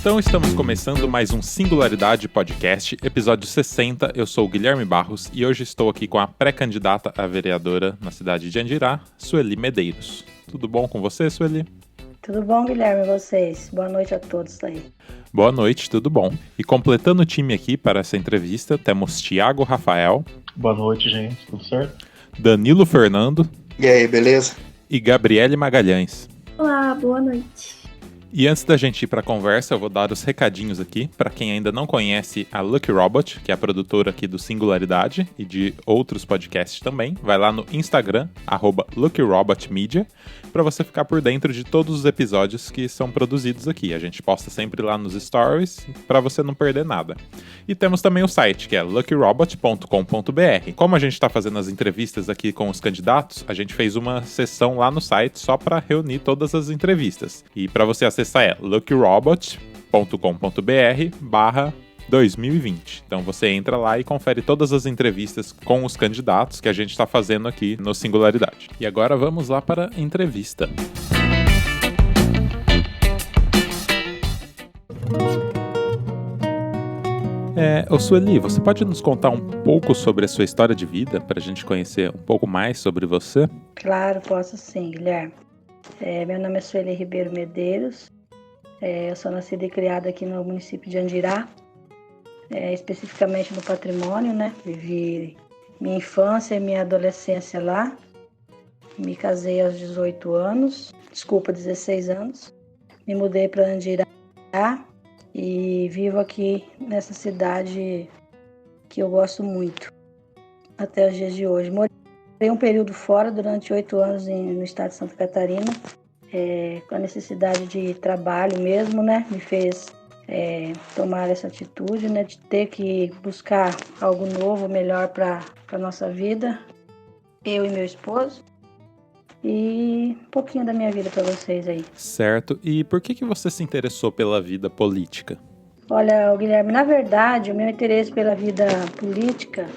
Então estamos começando mais um Singularidade Podcast, episódio 60. Eu sou o Guilherme Barros e hoje estou aqui com a pré-candidata a vereadora na cidade de Andirá, Sueli Medeiros. Tudo bom com você, Sueli? Tudo bom, Guilherme, e vocês? Boa noite a todos aí. Boa noite, tudo bom. E completando o time aqui para essa entrevista, temos Thiago Rafael. Boa noite, gente. Tudo certo? Danilo Fernando. E aí, beleza? E Gabriele Magalhães. Olá, boa noite. E antes da gente ir para a conversa, eu vou dar os recadinhos aqui. Para quem ainda não conhece a Lucky Robot, que é a produtora aqui do Singularidade e de outros podcasts também, vai lá no Instagram, @LuckyRobotMedia, para você ficar por dentro de todos os episódios que são produzidos aqui. A gente posta sempre lá nos stories, para você não perder nada. E temos também o site, que é luckyrobot.com.br. Como a gente está fazendo as entrevistas aqui com os candidatos, a gente fez uma sessão lá no site só para reunir todas as entrevistas. E para você acessar é luckyrobot.com.br/2020. Então você entra lá e confere todas as entrevistas com os candidatos que a gente está fazendo aqui no Singularidade. E agora vamos lá para a entrevista. Sueli, você pode nos contar um pouco sobre a sua história de vida, para a gente conhecer um pouco mais sobre você? Claro, posso sim, Guilherme. Meu nome é Sueli Ribeiro Medeiros. Eu sou nascida e criada aqui no município de Andirá, especificamente no Patrimônio, né? Vivi minha infância e minha adolescência lá. Me casei aos 16 anos. Me mudei para Andirá e vivo aqui nessa cidade que eu gosto muito, até os dias de hoje. Morei um período fora, durante 8 anos no estado de Santa Catarina, com a necessidade de trabalho mesmo, né? Me fez tomar essa atitude, né? De ter que buscar algo novo, melhor para a nossa vida, eu e meu esposo. E um pouquinho da minha vida para vocês aí. Certo. E por que você se interessou pela vida política? Olha, Guilherme, na verdade, o meu interesse pela vida política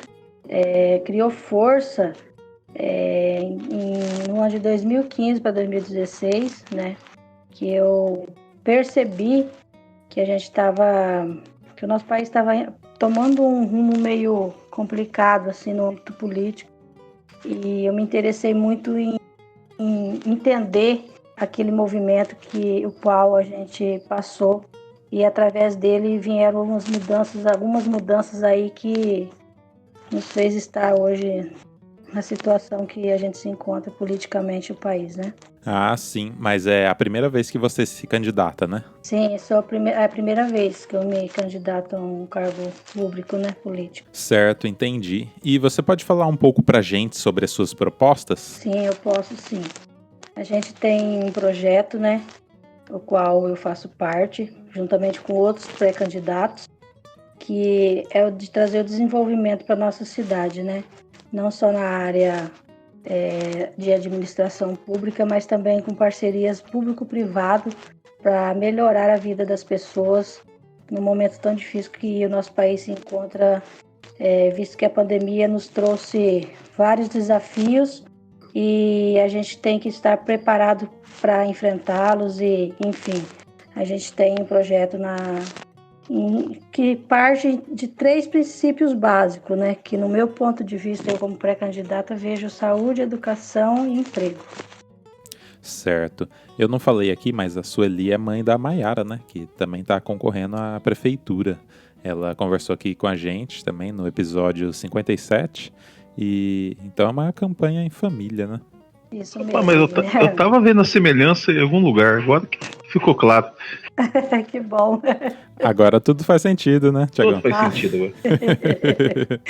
criou força no ano de 2015 para 2016, né? Que eu percebi que que o nosso país estava tomando um rumo meio complicado assim no âmbito político, e eu me interessei muito em entender aquele movimento o qual a gente passou, e através dele vieram algumas mudanças aí que nos fez estar hoje na situação que a gente se encontra politicamente no país, né? Ah, sim, mas é a primeira vez que você se candidata, né? Sim, é a primeira vez que eu me candidato a um cargo público, né, político. Certo, entendi. E você pode falar um pouco pra gente sobre as suas propostas? Sim, eu posso sim. A gente tem um projeto, né, o qual eu faço parte, juntamente com outros pré-candidatos, que é o de trazer o desenvolvimento para a nossa cidade, né? Não só na área de administração pública, mas também com parcerias público-privado para melhorar a vida das pessoas no momento tão difícil que o nosso país se encontra, visto que a pandemia nos trouxe vários desafios e a gente tem que estar preparado para enfrentá-los e, enfim, a gente tem um projeto que parte de 3 princípios básicos, né? Que no meu ponto de vista, eu como pré-candidata, vejo saúde, educação e emprego. Certo. Eu não falei aqui, mas a Sueli é mãe da Maiara, né? Que também está concorrendo à prefeitura. Ela conversou aqui com a gente também no episódio 57. E então é uma campanha em família, né? Isso mesmo. Mas eu tava vendo a semelhança em algum lugar, agora que ficou claro. Que bom. Agora tudo faz sentido, né, Thiagão? Tudo faz sentido agora.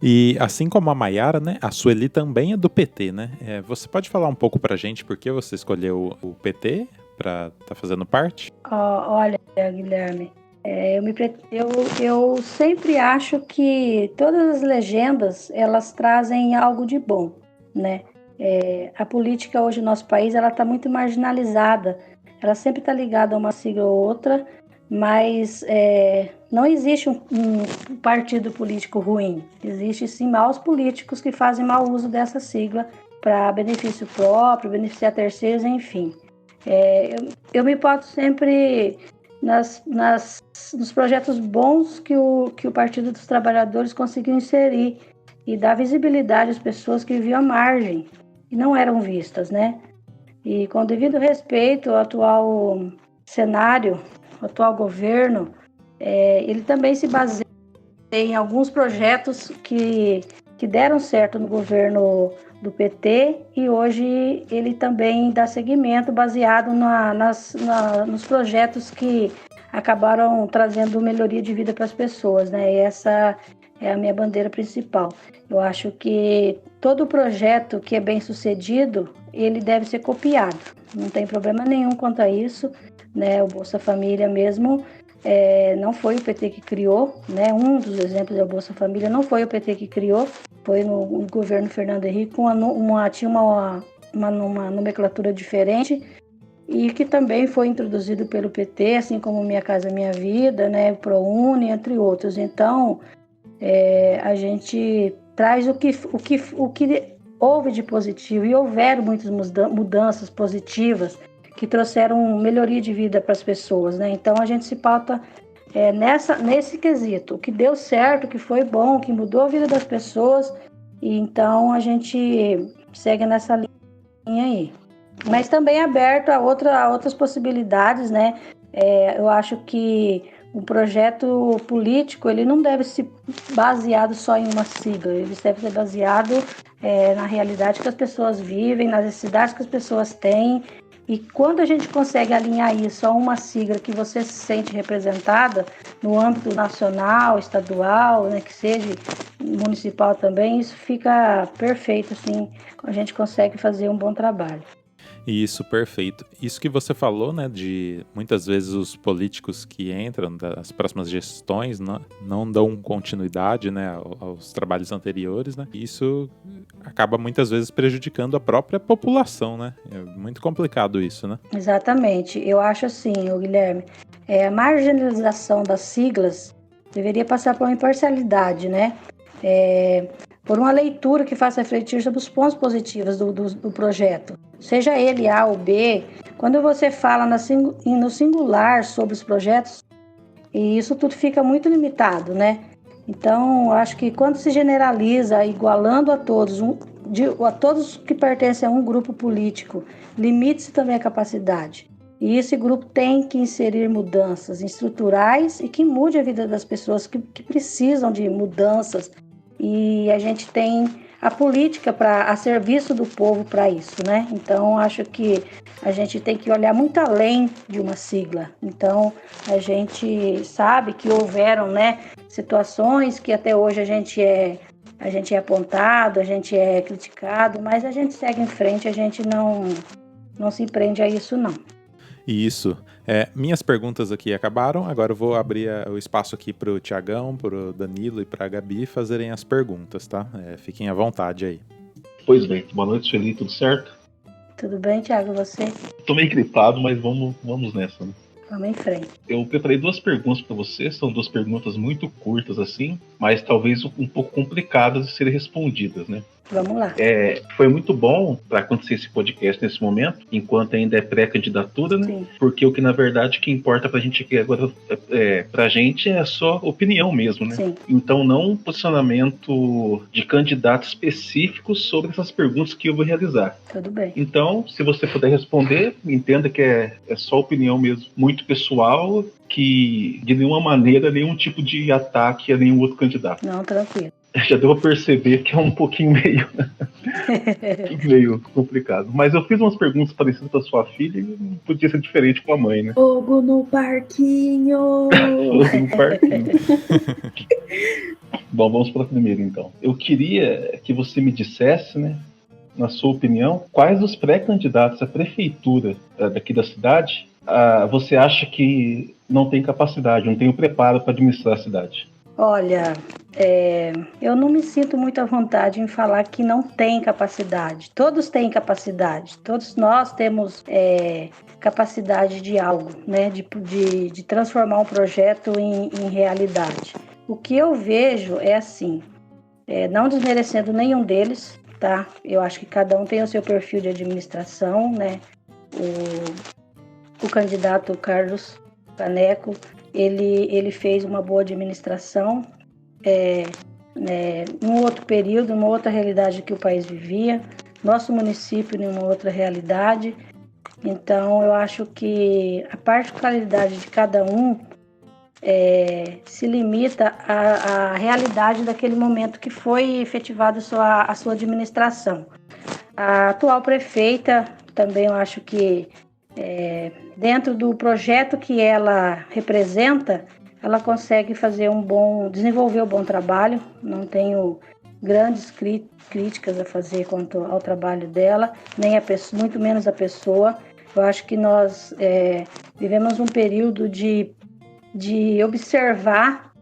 E assim como a Maiara, né, a Sueli também é do PT, né? Você pode falar um pouco pra gente por que você escolheu o PT pra estar fazendo parte? Olha, Guilherme, eu sempre acho que todas as legendas, elas trazem algo de bom, né? A política hoje no nosso país, ela está muito marginalizada. Ela sempre está ligada a uma sigla ou outra, mas não existe um partido político ruim. Existe sim maus políticos que fazem mau uso dessa sigla para benefício próprio, beneficiar terceiros, enfim. Eu me boto sempre nos projetos bons que o Partido dos Trabalhadores conseguiu inserir e dar visibilidade às pessoas que viviam à margem e não eram vistas, né? E com devido respeito ao atual cenário, ao atual governo, ele também se baseia em alguns projetos que deram certo no governo do PT e hoje ele também dá seguimento baseado nos projetos que acabaram trazendo melhoria de vida para as pessoas, né? E essa é a minha bandeira principal. Eu acho que todo projeto que é bem sucedido, ele deve ser copiado. Não tem problema nenhum quanto a isso, né? O Bolsa Família mesmo não foi o PT que criou, né? Um dos exemplos é o Bolsa Família, não foi o PT que criou, foi no governo Fernando Henrique, tinha uma nomenclatura diferente e que também foi introduzido pelo PT, assim como Minha Casa Minha Vida, né? O ProUni, entre outros. Então, a gente traz o que houve de positivo e houveram muitas mudanças positivas que trouxeram melhoria de vida para as pessoas, né? Então a gente se pauta nesse quesito, o que deu certo, o que foi bom, o que mudou a vida das pessoas, e então a gente segue nessa linha aí. Mas também aberto a outras possibilidades, né? Eu acho que um projeto político, ele não deve ser baseado só em uma sigla, ele deve ser baseado na realidade que as pessoas vivem, nas necessidades que as pessoas têm. E quando a gente consegue alinhar isso a uma sigla que você se sente representada no âmbito nacional, estadual, né, que seja municipal também, isso fica perfeito, assim, a gente consegue fazer um bom trabalho. Isso, perfeito. Isso que você falou, né, de muitas vezes os políticos que entram das próximas gestões não dão continuidade, né, aos trabalhos anteriores, né, isso acaba muitas vezes prejudicando a própria população, né, é muito complicado isso, né? Exatamente, eu acho assim, Guilherme, a marginalização das siglas deveria passar por uma imparcialidade, né, por uma leitura que faça refletir sobre os pontos positivos do projeto, seja ele A ou B. Quando você fala no singular sobre os projetos, e isso tudo fica muito limitado, né? Então, acho que quando se generaliza, igualando a todos que pertencem a um grupo político, limite-se também a capacidade. E esse grupo tem que inserir mudanças estruturais e que mude a vida das pessoas que precisam de mudanças. E a gente tem a política a serviço do povo para isso, né? Então, acho que a gente tem que olhar muito além de uma sigla. Então, a gente sabe que houveram, né, situações que até hoje a gente é apontado, a gente é criticado, mas a gente segue em frente, a gente não se prende a isso, não. Isso. Minhas perguntas aqui acabaram, agora eu vou abrir o espaço aqui pro Tiagão, pro Danilo e pra Gabi fazerem as perguntas, tá? Fiquem à vontade aí. Pois bem, boa noite, Sueli, tudo certo? Tudo bem, Thiago, você? Tô meio gripado, mas vamos nessa, né? Vamos em frente. Eu preparei 2 perguntas para você, são 2 perguntas muito curtas assim, mas talvez um pouco complicadas de serem respondidas, né? Vamos lá. Foi muito bom para acontecer esse podcast nesse momento, enquanto ainda é pré-candidatura, né? Sim. Porque o que na verdade que importa pra gente aqui agora, pra gente é só opinião mesmo, né? Sim. Então não um posicionamento de candidato específico sobre essas perguntas que eu vou realizar. Tudo bem. Então, se você puder responder, entenda que é só opinião mesmo, muito pessoal, que de nenhuma maneira, nenhum tipo de ataque a nenhum outro candidato. Não, tranquilo. Já deu a perceber que é um pouquinho meio complicado. Mas eu fiz umas perguntas parecidas para sua filha e não podia ser diferente com a mãe, né? Fogo no parquinho! Fogo no parquinho. Bom, vamos para a primeira então. Eu queria que você me dissesse, né, na sua opinião, quais os pré-candidatos à prefeitura daqui da cidade você acha que não tem capacidade, não tem o preparo para administrar a cidade? Olha, eu não me sinto muito à vontade em falar que não tem capacidade. Todos têm capacidade, todos nós temos capacidade de algo, né? De transformar um projeto em realidade. O que eu vejo é assim, não desmerecendo nenhum deles, tá? Eu acho que cada um tem o seu perfil de administração, né? O candidato Carlos Caneco, ele fez uma boa administração, num outro período, numa outra realidade que o país vivia, nosso município numa outra realidade. Então, eu acho que a particularidade de cada um se limita à realidade daquele momento que foi efetivada a sua administração. A atual prefeita, também eu acho que dentro do projeto que ela representa, ela consegue desenvolver um bom trabalho. Não tenho grandes críticas a fazer quanto ao trabalho dela, nem muito menos a pessoa. Eu acho que nós vivemos um período de observar,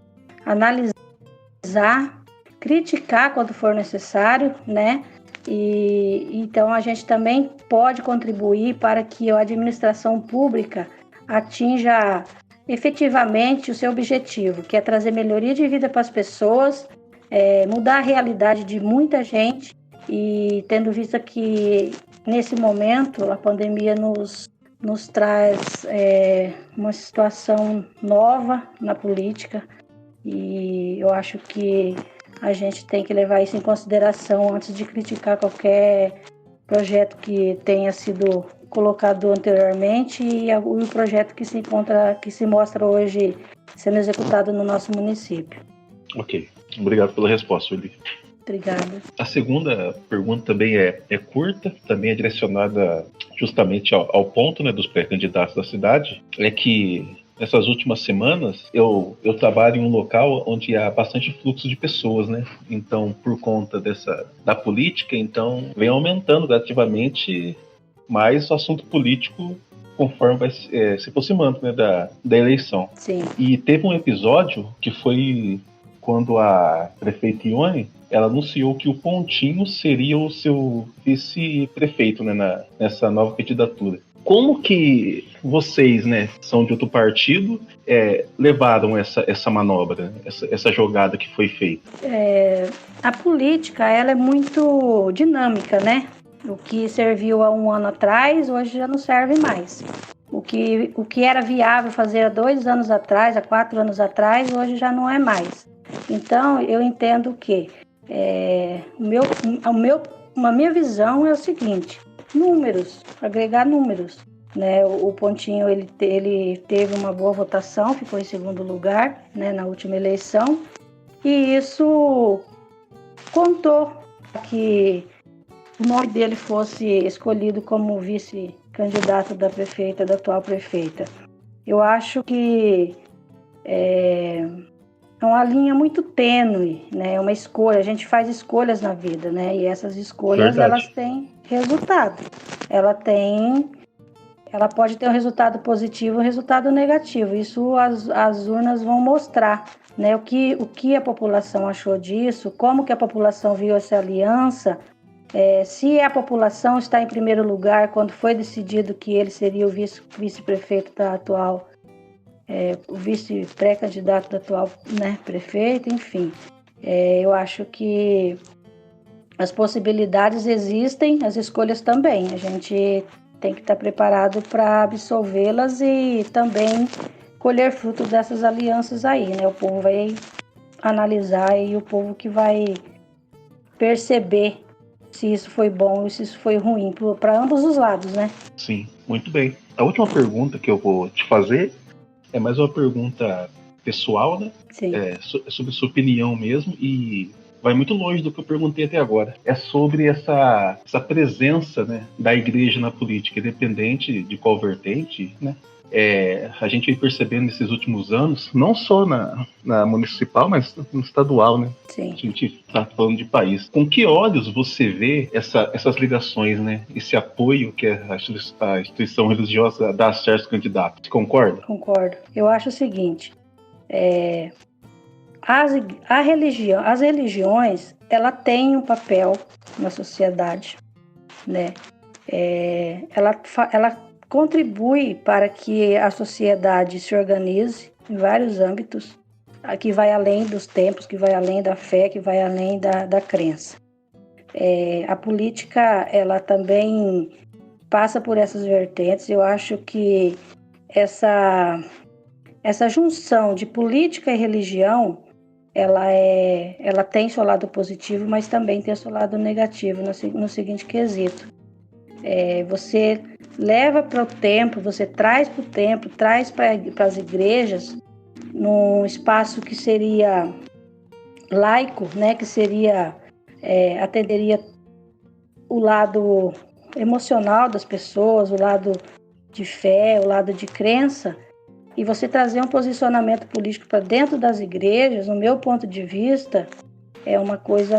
analisar, criticar quando for necessário, né? E então a gente também pode contribuir para que a administração pública atinja efetivamente o seu objetivo, que é trazer melhoria de vida para as pessoas, mudar a realidade de muita gente, e tendo visto que nesse momento a pandemia nos traz uma situação nova na política, e eu acho que a gente tem que levar isso em consideração antes de criticar qualquer projeto que tenha sido colocado anteriormente e o projeto que se mostra hoje sendo executado no nosso município. Ok, obrigado pela resposta, Oli. Obrigada. A segunda pergunta também é curta, também é direcionada justamente ao ponto, né, dos pré-candidatos da cidade. É que nessas últimas semanas eu trabalho em um local onde há bastante fluxo de pessoas, né? Então, por conta da política, então vem aumentando gradativamente mais o assunto político conforme vai se aproximando, né, da eleição. Sim. E teve um episódio que foi quando a prefeita Ione, ela anunciou que o Pontinho seria o seu vice-prefeito, né, nessa nova candidatura. Como que vocês, né, são de outro partido, levaram essa manobra, essa jogada que foi feita? A política, ela é muito dinâmica, né? O que serviu há um ano atrás, hoje já não serve mais. O que era viável fazer há 2 anos atrás, há 4 anos atrás, hoje já não é mais. Então, eu entendo que a minha visão é o seguinte: números, agregar números, né? O Pontinho ele teve uma boa votação, ficou em segundo lugar, né, na última eleição, e isso contou que o nome dele fosse escolhido como vice-candidato da atual prefeita. Eu acho que é uma linha muito tênue, né? É uma escolha. A gente faz escolhas na vida, né? E essas escolhas, elas têm resultado. Ela pode ter um resultado positivo e um resultado negativo. Isso as urnas vão mostrar, né? O que a população achou disso, como que a população viu essa aliança, se a população está em primeiro lugar quando foi decidido que ele seria o vice-prefeito da atual, o vice-pré-candidato da atual, né, prefeito, enfim. Eu acho que as possibilidades existem, as escolhas também. A gente tem que estar preparado para absolvê-las e também colher fruto dessas alianças aí, né? O povo vai analisar e o povo que vai perceber se isso foi bom ou se isso foi ruim, para ambos os lados, né? Sim, muito bem. A última pergunta que eu vou te fazer é mais uma pergunta pessoal, né? Sim. Sobre sua opinião mesmo, e vai muito longe do que eu perguntei até agora. É sobre essa presença, né, da igreja na política, independente de qual vertente, né? A gente vem percebendo nesses últimos anos, não só na municipal, mas no estadual, né? Sim. A gente está falando de país. Com que olhos você vê essas ligações, né? Esse apoio que a instituição religiosa dá a certos candidatos? Você concorda? Concordo. Eu acho o seguinte, as religiões, ela tem um papel na sociedade, né? Ela contribui para que a sociedade se organize em vários âmbitos, que vai além dos tempos, que vai além da fé, que vai além da crença. A política, ela também passa por essas vertentes. Eu acho que essa junção de política e religião, ela tem seu lado positivo, mas também tem seu lado negativo no seguinte quesito. Você leva para o templo, você traz para o templo, traz para as igrejas, num espaço que seria laico, né, que seria atenderia o lado emocional das pessoas, o lado de fé, o lado de crença, e você trazer um posicionamento político para dentro das igrejas, no meu ponto de vista, é uma coisa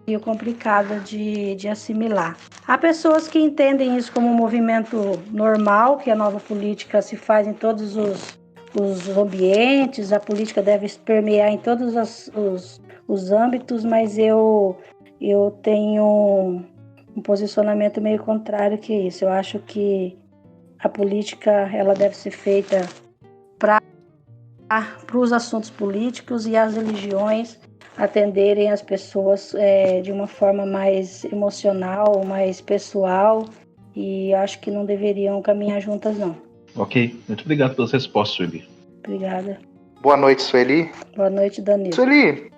meio complicada de assimilar. Há pessoas que entendem isso como um movimento normal, que a nova política se faz em todos os ambientes, a política deve permear em todos os âmbitos, mas eu tenho um posicionamento meio contrário que isso. Eu acho que a política ela deve ser feita para os assuntos políticos e as religiões atenderem as pessoas de uma forma mais emocional, mais pessoal, e acho que não deveriam caminhar juntas, não. Ok, muito obrigado pelas respostas, Sueli. Obrigada. Boa noite, Sueli. Boa noite, Danilo. Sueli,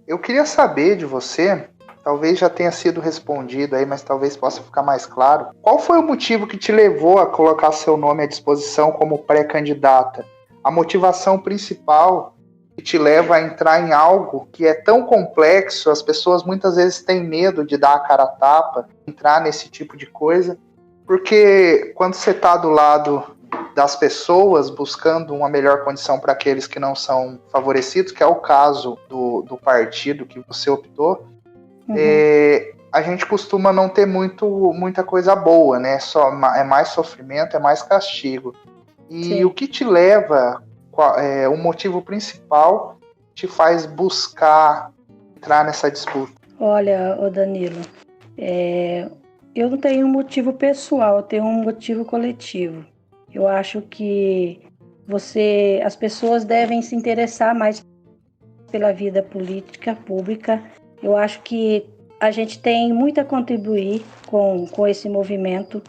eu queria saber de você, talvez já tenha sido respondido aí, mas talvez possa ficar mais claro. Qual foi o motivo que te levou a colocar seu nome à disposição como pré-candidata? A motivação principal que te leva a entrar em algo que é tão complexo, as pessoas muitas vezes têm medo de dar a cara a tapa, entrar nesse tipo de coisa, porque quando você está do lado das pessoas, buscando uma melhor condição para aqueles que não são favorecidos, que é o caso do partido que você optou, a gente costuma não ter muita coisa boa, né? É mais sofrimento, é mais castigo. E Sim. O que te leva, o motivo principal te faz buscar entrar nessa disputa? Olha, Danilo, eu não tenho um motivo pessoal, eu tenho um motivo coletivo. Eu acho que as pessoas devem se interessar mais pela vida política pública. Eu acho que a gente tem muito a contribuir com esse movimento.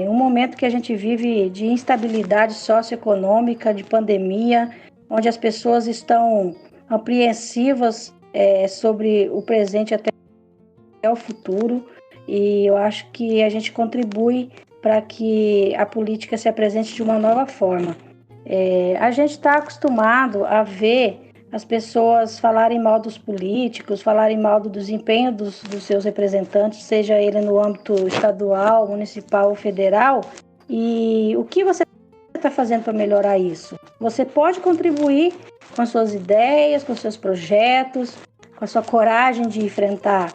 Um momento que a gente vive de instabilidade socioeconômica, de pandemia, onde as pessoas estão apreensivas sobre o presente até o futuro. E eu acho que a gente contribui para que a política se apresente de uma nova forma. A gente está acostumado a ver as pessoas falarem mal dos políticos, falarem mal do desempenho dos seus representantes, seja ele no âmbito estadual, municipal ou federal. E o que você está fazendo para melhorar isso? Você pode contribuir com suas ideias, com seus projetos, com a sua coragem de enfrentar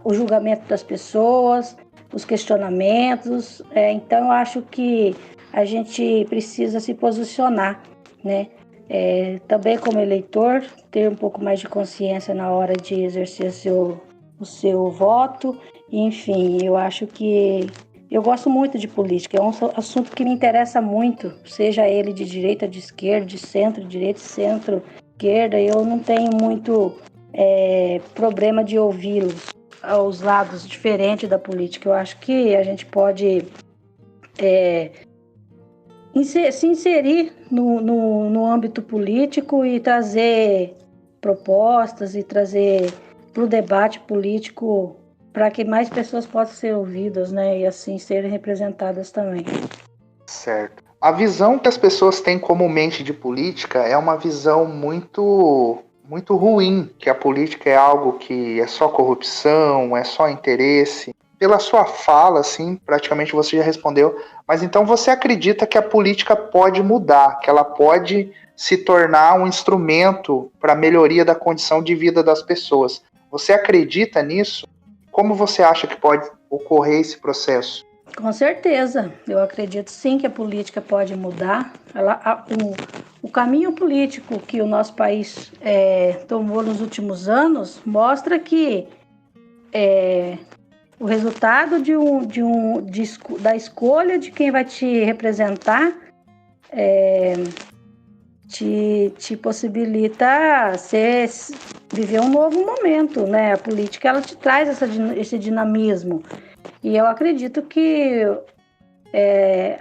o julgamento das pessoas, os questionamentos. Então, eu acho que a gente precisa se posicionar, né? Também como eleitor, ter um pouco mais de consciência na hora de exercer o seu voto. Enfim, eu acho que eu gosto muito de política, é um assunto que me interessa muito, seja ele de direita, de esquerda, de centro-direita, centro-esquerda. Eu não tenho muito problema de ouvi-los aos lados diferentes da política. Eu acho que a gente pode se inserir no âmbito político e trazer propostas e trazer para o debate político para que mais pessoas possam ser ouvidas, né, e assim serem representadas também. Certo. A visão que as pessoas têm comumente de política é uma visão muito ruim, que a política é algo que é só corrupção, é só interesse. Pela sua fala, assim, praticamente você já respondeu, mas então você acredita que a política pode mudar, que ela pode se tornar um instrumento para a melhoria da condição de vida das pessoas. Você acredita nisso? Como você acha que pode ocorrer esse processo? Com certeza, eu acredito sim que a política pode mudar. O caminho político que o nosso país tomou nos últimos anos mostra que o resultado da escolha de quem vai te representar te possibilita viver um novo momento, né? A política ela te traz esse dinamismo. E eu acredito que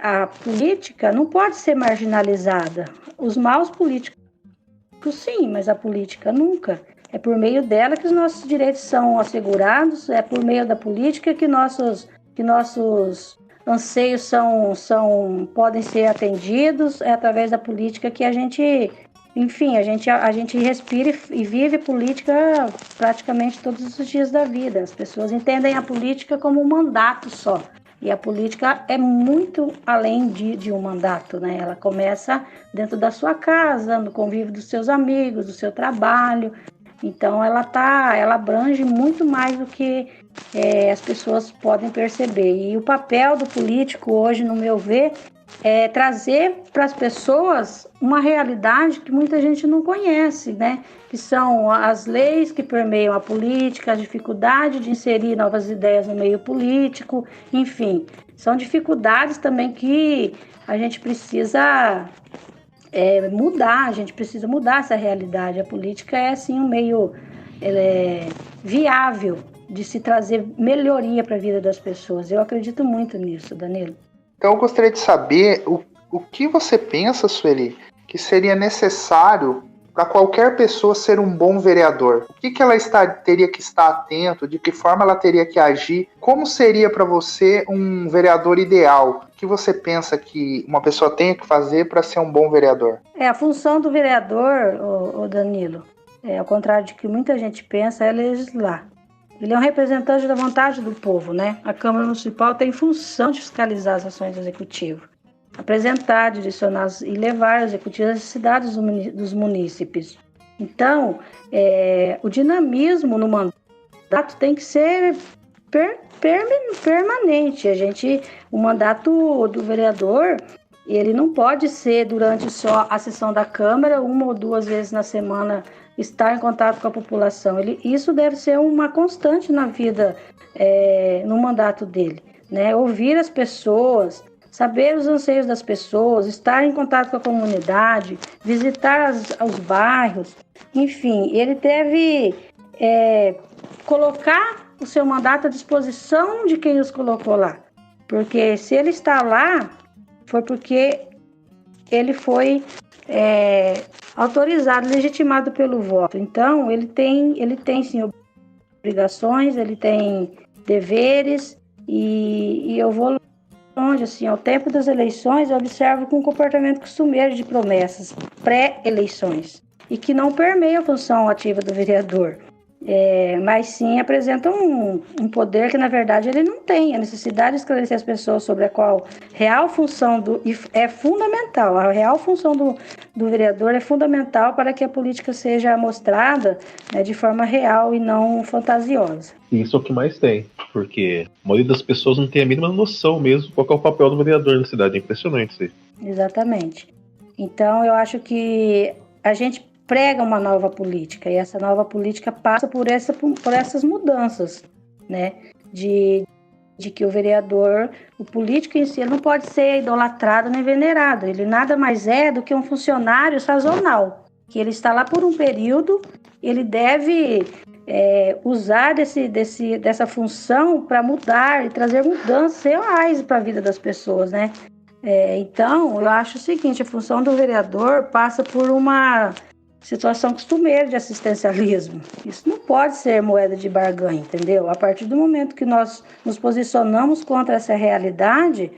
a política não pode ser marginalizada. Os maus políticos, sim, mas a política nunca. É por meio dela que os nossos direitos são assegurados, é por meio da política que nossos anseios podem ser atendidos, é através da política que a gente, enfim, a gente respira e vive política praticamente todos os dias da vida. As pessoas entendem a política como um mandato só. E a política é muito além de um mandato, né? Ela começa dentro da sua casa, no convívio dos seus amigos, do seu trabalho. Então, ela abrange muito mais do que as pessoas podem perceber. E o papel do político hoje, no meu ver, é trazer para as pessoas uma realidade que muita gente não conhece, né? Que são as leis que permeiam a política, a dificuldade de inserir novas ideias no meio político, enfim. São dificuldades também que a gente precisa mudar, a gente precisa mudar essa realidade. A política é, assim, um meio viável de se trazer melhoria para a vida das pessoas. Eu acredito muito nisso, Danilo. Então eu gostaria de saber o que você pensa, Sueli, que seria necessário para qualquer pessoa ser um bom vereador. O que ela teria que estar atento, de que forma ela teria que agir, como seria para você um vereador ideal? O que você pensa que uma pessoa tenha que fazer para ser um bom vereador? A função do vereador, o Danilo, ao contrário de que muita gente pensa, é legislar. Ele é um representante da vontade do povo, né? A Câmara Municipal tem função de fiscalizar as ações do Executivo, apresentar, direcionar e levar o Executivo às necessidades dos munícipes. Então, o dinamismo no mandato tem que ser permanente. O mandato do vereador, ele não pode ser durante só a sessão da Câmara, 1 ou 2 vezes na semana, estar em contato com a população. Isso deve ser uma constante na vida, no mandato dele, né? Ouvir as pessoas, saber os anseios das pessoas, estar em contato com a comunidade, visitar os bairros, enfim, ele deve colocar o seu mandato à disposição de quem os colocou lá, porque se ele está lá, foi porque ele foi autorizado, legitimado pelo voto. Então, ele tem sim obrigações, ele tem deveres, e eu vou longe, assim, ao tempo das eleições, eu observo com um comportamento costumeiro de promessas pré-eleições, e que não permeia a função ativa do vereador, mas sim apresenta um poder que, na verdade, ele não tem. A necessidade de esclarecer as pessoas sobre a qual real função é fundamental. A real função do vereador é fundamental para que a política seja mostrada, né, de forma real e não fantasiosa. Isso é o que mais tem, porque a maioria das pessoas não tem a mínima noção mesmo qual é o papel do vereador na cidade. É impressionante isso aí. Exatamente. Então, eu acho que a gente prega uma nova política, e essa nova política passa por essas mudanças, né? De que o vereador, o político em si, ele não pode ser idolatrado nem venerado. Ele nada mais é do que um funcionário sazonal, que ele está lá por um período, ele deve usar dessa função para mudar e trazer mudanças reais para a vida das pessoas, né? Então, eu acho o seguinte: a função do vereador passa por uma situação costumeira de assistencialismo. Isso não pode ser moeda de barganha, entendeu? A partir do momento que nós nos posicionamos contra essa realidade,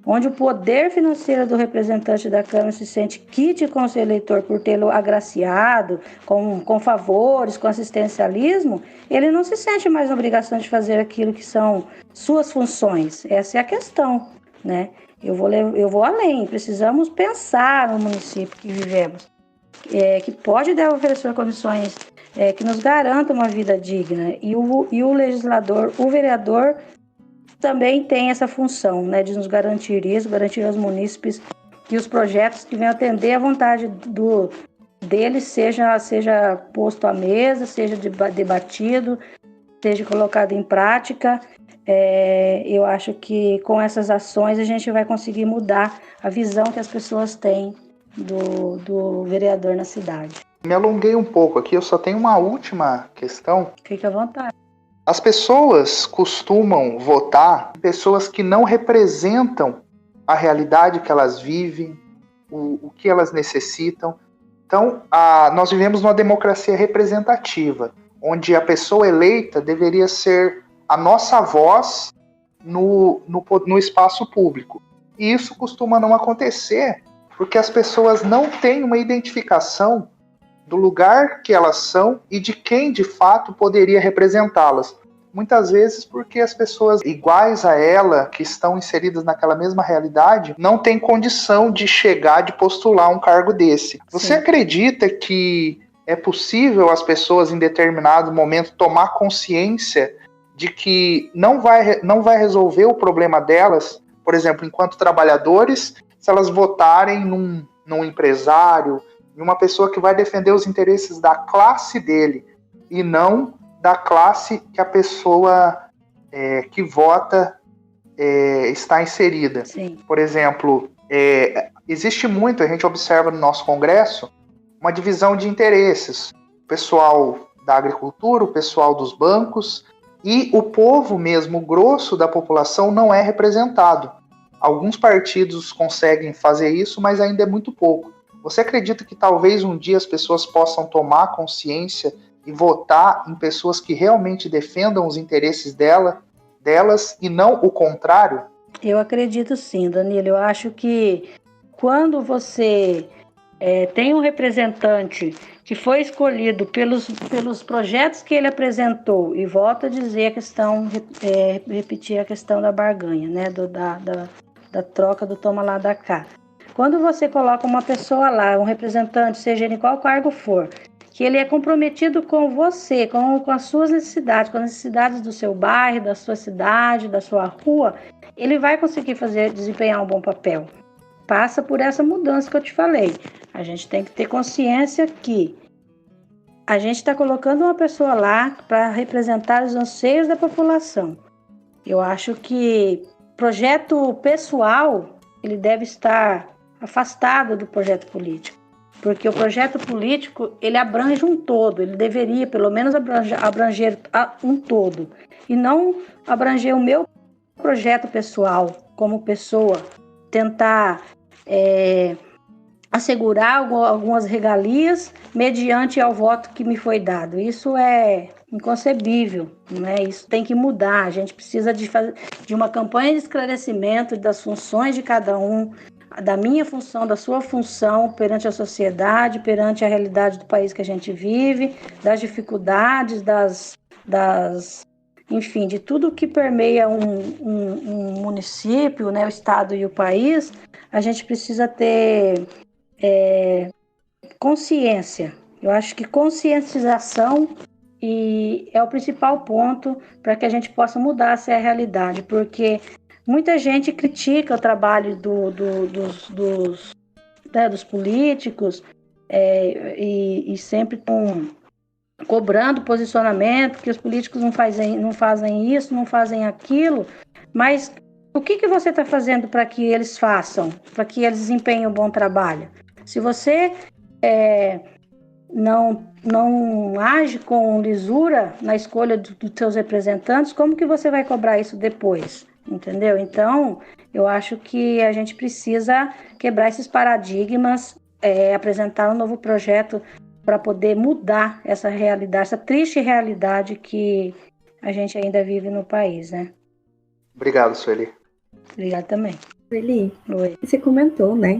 onde o poder financeiro do representante da Câmara se sente quite com o seu eleitor por tê-lo agraciado, com favores, com assistencialismo, ele não se sente mais na obrigação de fazer aquilo que são suas funções. Essa é a questão, né? Eu vou além. Precisamos pensar no município que vivemos, que pode e deve oferecer condições que nos garantam uma vida digna. E o legislador, o vereador, também tem essa função, né, de nos garantir isso, garantir aos munícipes que os projetos que venham atender à vontade deles seja posto à mesa, seja debatido, seja colocado em prática. Eu acho que com essas ações a gente vai conseguir mudar a visão que as pessoas têm do vereador na cidade. Me alonguei um pouco aqui, eu só tenho uma última questão. Fique à vontade. As pessoas costumam votar em pessoas que não representam a realidade que elas vivem, o que elas necessitam. Então, nós vivemos numa democracia representativa, onde a pessoa eleita deveria ser a nossa voz no espaço público. E isso costuma não acontecer, porque as pessoas não têm uma identificação do lugar que elas são e de quem, de fato, poderia representá-las. Muitas vezes porque as pessoas iguais a ela, que estão inseridas naquela mesma realidade, não têm condição de chegar, de postular um cargo desse. Você acredita que é possível as pessoas, em determinado momento, tomar consciência de que não vai resolver o problema delas, por exemplo, enquanto trabalhadores, se elas votarem num empresário, em uma pessoa que vai defender os interesses da classe dele, e não da classe que a pessoa que vota está inserida. Sim. Por exemplo, existe muito, a gente observa no nosso Congresso, uma divisão de interesses. O pessoal da agricultura, o pessoal dos bancos, e o povo mesmo, o grosso da população, não é representado. Alguns partidos conseguem fazer isso, mas ainda é muito pouco. Você acredita que talvez um dia as pessoas possam tomar consciência e votar em pessoas que realmente defendam os interesses delas e não o contrário? Eu acredito sim, Danilo. Eu acho que quando você tem um representante que foi escolhido pelos projetos que ele apresentou, e volto a dizer a questão, repetir a questão da barganha, né, da troca do toma lá da cá. Quando você coloca uma pessoa lá, um representante, seja em qual cargo for, que ele é comprometido com você, com as suas necessidades, com as necessidades do seu bairro, da sua cidade, da sua rua, ele vai conseguir desempenhar um bom papel. Passa por essa mudança que eu te falei. A gente tem que ter consciência que a gente está colocando uma pessoa lá para representar os anseios da população. Eu acho que projeto pessoal, ele deve estar afastado do projeto político. Porque o projeto político, ele abrange um todo, ele deveria pelo menos abranger um todo, e não abranger o meu projeto pessoal como pessoa, tentar assegurar algumas regalias mediante ao voto que me foi dado. Isso é inconcebível, né? Isso tem que mudar. A gente precisa de uma campanha de esclarecimento das funções de cada um, da minha função, da sua função perante a sociedade, perante a realidade do país que a gente vive, das dificuldades, enfim, de tudo que permeia um município, né, o estado e o país. A gente precisa ter consciência. Eu acho que conscientização é o principal ponto para que a gente possa mudar essa realidade, porque muita gente critica o trabalho dos políticos e sempre estão cobrando posicionamento, que os políticos não fazem isso, não fazem aquilo, mas o que você está fazendo para que eles façam, para que eles desempenhem um bom trabalho? Se você não age com lisura na escolha dos seus representantes, como que você vai cobrar isso depois? Entendeu? Então, eu acho que a gente precisa quebrar esses paradigmas, apresentar um novo projeto para poder mudar essa realidade, essa triste realidade que a gente ainda vive no país, né? Obrigado, Sueli. Obrigada também. Sueli, Oi. você comentou, né,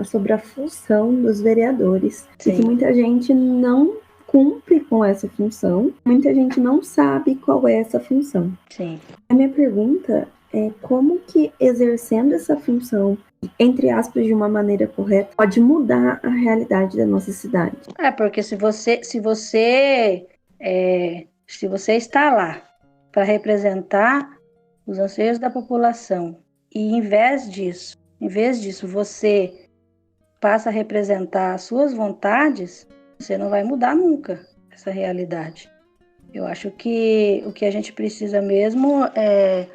sobre a função dos vereadores. Sim. E que muita gente não cumpre com essa função, muita gente não sabe qual é essa função. Sim. A minha pergunta é como que exercendo essa função, entre aspas, de uma maneira correta, pode mudar a realidade da nossa cidade? Porque se você está lá para representar os anseios da população e em vez disso você passa a representar as suas vontades, você não vai mudar nunca essa realidade. Eu acho que o que a gente precisa mesmo é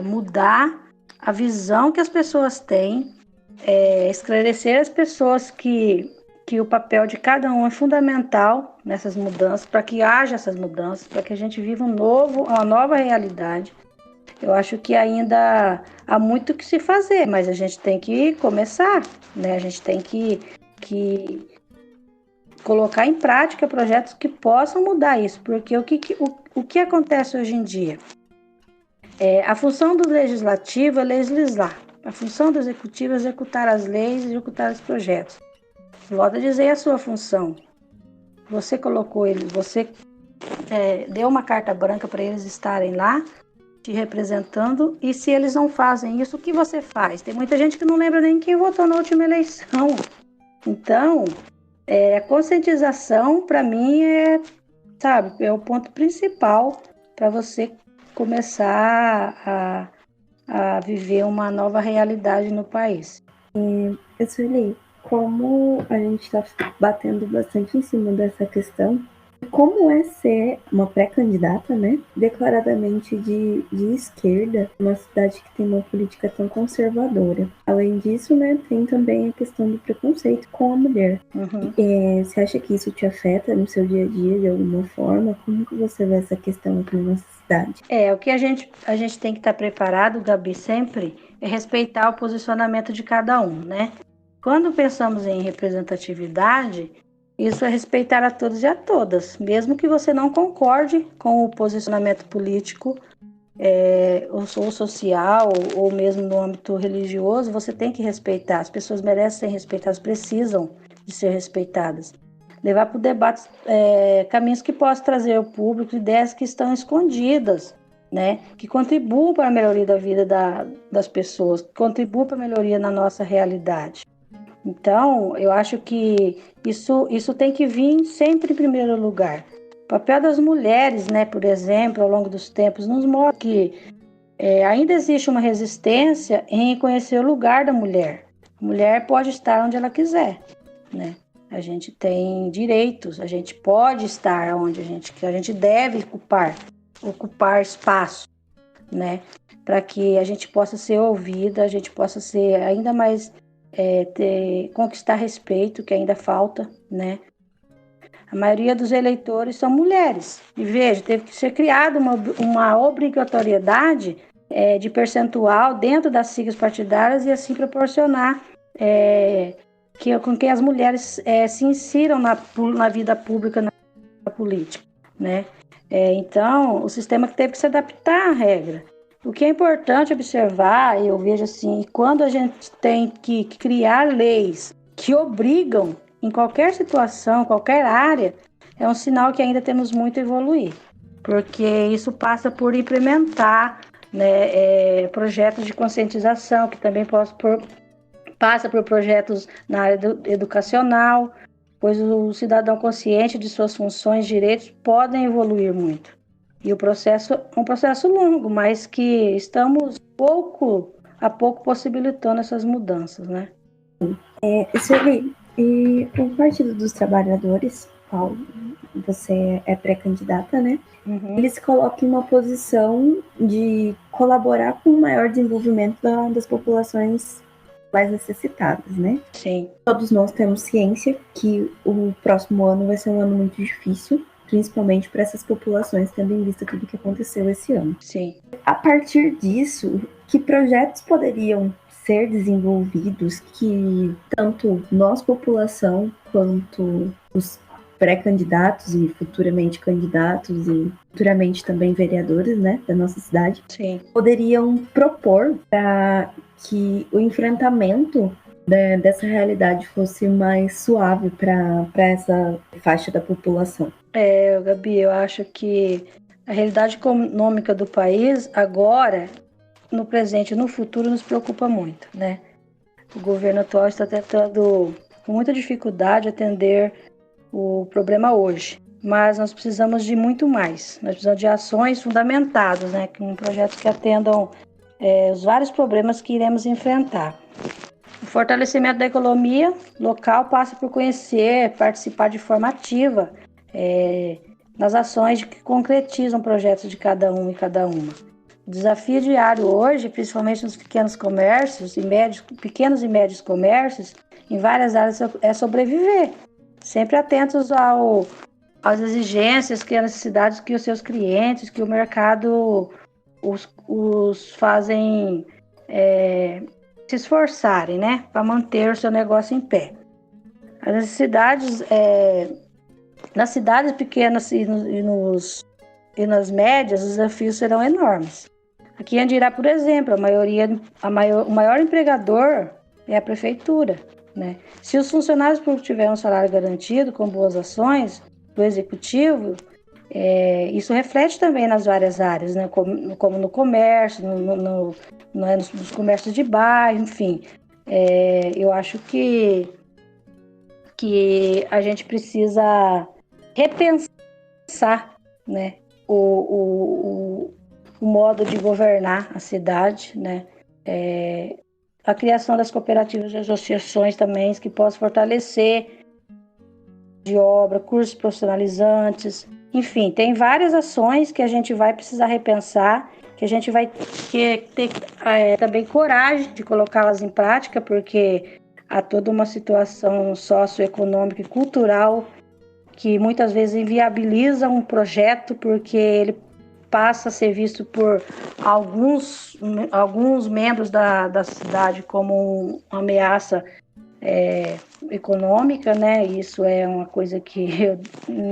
mudar a visão que as pessoas têm, esclarecer as pessoas que o papel de cada um é fundamental nessas mudanças, para que haja essas mudanças, para que a gente viva uma nova realidade. Eu acho que ainda há muito que se fazer, mas a gente tem que começar, né? A gente tem que colocar em prática projetos que possam mudar isso, porque o que acontece hoje em dia? A função do legislativo é legislar, a função do executivo é executar as leis e executar os projetos. Volto a dizer a sua função. Você colocou eles, você deu uma carta branca para eles estarem lá, te representando, e se eles não fazem isso, o que você faz? Tem muita gente que não lembra nem quem votou na última eleição. Então, a conscientização, para mim, é o ponto principal para você começar a viver uma nova realidade no país. Sueli, como a gente está batendo bastante em cima dessa questão, como é ser uma pré-candidata, né, declaradamente de esquerda, uma cidade que tem uma política tão conservadora. Além disso, né, tem também a questão do preconceito com a mulher. Uhum. Você acha que isso te afeta no seu dia a dia de alguma forma? Como que você vê essa questão aqui na nossa cidade? O que a gente tem que estar preparado, Gabi, sempre é respeitar o posicionamento de cada um, né? Quando pensamos em representatividade, isso é respeitar a todos e a todas, mesmo que você não concorde com o posicionamento político ou social, ou mesmo no âmbito religioso, você tem que respeitar. As pessoas merecem ser respeitadas, precisam de ser respeitadas. Levar para o debate caminhos que possam trazer ao público ideias que estão escondidas, né? Que contribuam para a melhoria da vida das pessoas, que contribuam para a melhoria na nossa realidade. Então, eu acho que isso tem que vir sempre em primeiro lugar. O papel das mulheres, né, por exemplo, ao longo dos tempos, nos mostra que ainda existe uma resistência em reconhecer o lugar da mulher. A mulher pode estar onde ela quiser, né? A gente tem direitos, a gente pode estar onde a gente deve ocupar espaço, né? Para que a gente possa ser ouvida, a gente possa ser ainda mais conquistar respeito, que ainda falta, né? A maioria dos eleitores são mulheres. E veja, teve que ser criada uma obrigatoriedade de percentual dentro das siglas partidárias e assim proporcionar com que as mulheres se insiram na vida pública, na política, né? Então, o sistema teve que se adaptar à regra. O que é importante observar, eu vejo assim, quando a gente tem que criar leis que obrigam, em qualquer situação, qualquer área, é um sinal que ainda temos muito a evoluir, porque isso passa por implementar, né, projetos de conscientização, que também passa por projetos na área educacional, pois o cidadão consciente de suas funções e direitos podem evoluir muito. E o processo é um processo longo, mas que estamos pouco a pouco possibilitando essas mudanças, né? Sueli, e o Partido dos Trabalhadores, qual você é pré-candidata, né? Uhum. Eles colocam uma posição de colaborar com o maior desenvolvimento das populações mais necessitadas, né? Sim. Todos nós temos ciência que o próximo ano vai ser um ano muito difícil, principalmente para essas populações, tendo em vista tudo que aconteceu esse ano. Sim. A partir disso, que projetos poderiam ser desenvolvidos que tanto nós, população, quanto os pré-candidatos e futuramente candidatos e futuramente também vereadores, né, da nossa cidade, Sim, poderiam propor para que o enfrentamento dessa realidade fosse mais suave para essa faixa da população? Gabi, eu acho que a realidade econômica do país agora, no presente e no futuro, nos preocupa muito, né? O governo atual está tentando, com muita dificuldade, atender o problema hoje. Mas nós precisamos de muito mais. Nós precisamos de ações fundamentadas, né? Com projetos que atendam os vários problemas que iremos enfrentar. O fortalecimento da economia local passa por conhecer, participar de forma ativa nas ações que concretizam projetos de cada um e cada uma. O desafio diário hoje, principalmente nos pequenos comércios, pequenos e médios comércios, em várias áreas, é sobreviver, sempre atentos às exigências, que as necessidades que os seus clientes, que o mercado os fazem se esforçarem, né, para manter o seu negócio em pé. As necessidades nas cidades pequenas e nas médias, os desafios serão enormes. Aqui em Andirá, por exemplo, o maior empregador é a prefeitura, né? Se os funcionários públicos tiverem um salário garantido, com boas ações do executivo, isso reflete também nas várias áreas, né? Como no comércio, nos comércios de bairro, enfim. Eu acho que a gente precisa repensar, né, o modo de governar a cidade, né? A criação das cooperativas de associações também, que possam fortalecer de obra, cursos profissionalizantes, enfim, tem várias ações que a gente vai precisar repensar, que a gente vai ter também coragem de colocá-las em prática, porque há toda uma situação socioeconômica e cultural que muitas vezes inviabiliza um projeto, porque ele passa a ser visto por alguns membros da cidade como uma ameaça econômica, né? Isso é uma coisa que eu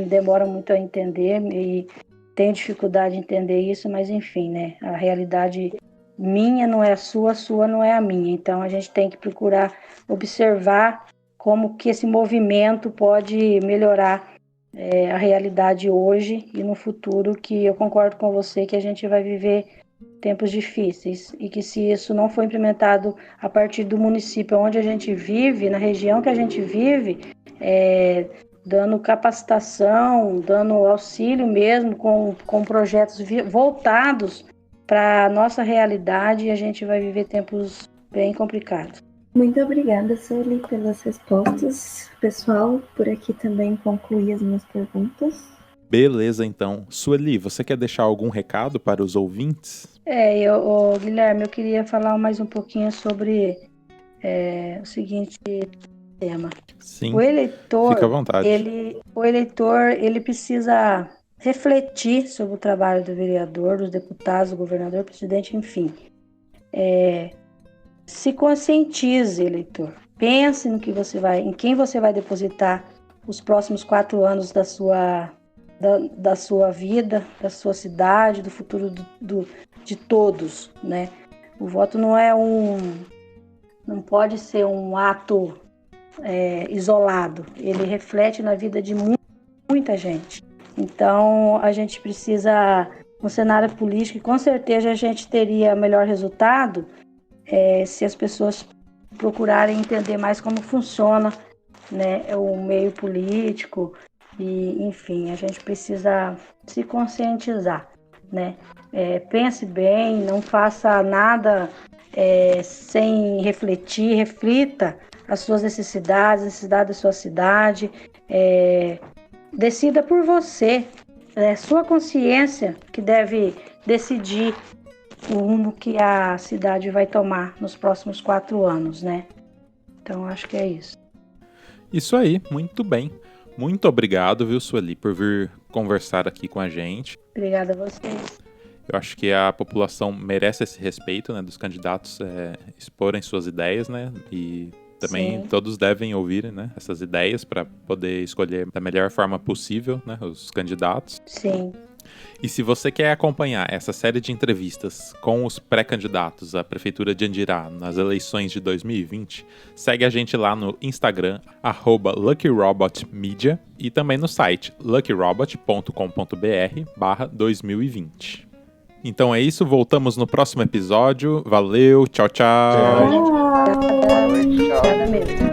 demoro muito a entender e tenho dificuldade de entender isso, mas enfim, né? A realidade minha não é a sua não é a minha. Então a gente tem que procurar observar como que esse movimento pode melhorar a realidade hoje e no futuro, que eu concordo com você que a gente vai viver tempos difíceis e que se isso não for implementado a partir do município onde a gente vive, na região que a gente vive, dando capacitação, dando auxílio mesmo com projetos voltados para a nossa realidade, a gente vai viver tempos bem complicados. Muito obrigada, Sueli, pelas respostas. Pessoal, por aqui também concluí as minhas perguntas. Beleza, então. Sueli, você quer deixar algum recado para os ouvintes? Guilherme, eu queria falar mais um pouquinho sobre o seguinte tema. Sim, o eleitor, fica à vontade. O eleitor, ele precisa refletir sobre o trabalho do vereador, dos deputados, do governador, presidente, enfim. Se conscientize, eleitor. Pense em quem você vai depositar os próximos 4 anos da sua vida, da sua cidade, do futuro de todos, né? O voto não pode ser um ato isolado. Ele reflete na vida de muita gente. Então, a gente precisa, no cenário político, e com certeza a gente teria melhor resultado se as pessoas procurarem entender mais como funciona, né, o meio político e, enfim, a gente precisa se conscientizar, né? Pense bem, não faça nada sem refletir, reflita as suas necessidades, a necessidade da sua cidade, decida por você, sua consciência que deve decidir o rumo que a cidade vai tomar nos próximos 4 anos, né? Então, acho que é isso. Isso aí, muito bem. Muito obrigado, viu, Sueli, por vir conversar aqui com a gente. Obrigada a vocês. Eu acho que a população merece esse respeito, né, dos candidatos exporem suas ideias, né, e também todos devem ouvir, né, essas ideias para poder escolher da melhor forma possível, né, os candidatos. Sim. E se você quer acompanhar essa série de entrevistas com os pré-candidatos à Prefeitura de Andirá nas eleições de 2020, segue a gente lá no Instagram, @LuckyRobotMedia, e também no site luckyrobot.com.br/2020. Então é isso, voltamos no próximo episódio. Valeu, tchau, tchau. Obrigada mesmo.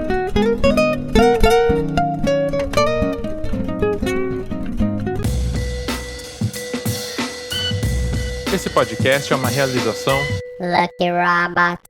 Esse podcast é uma realização Lucky Robot.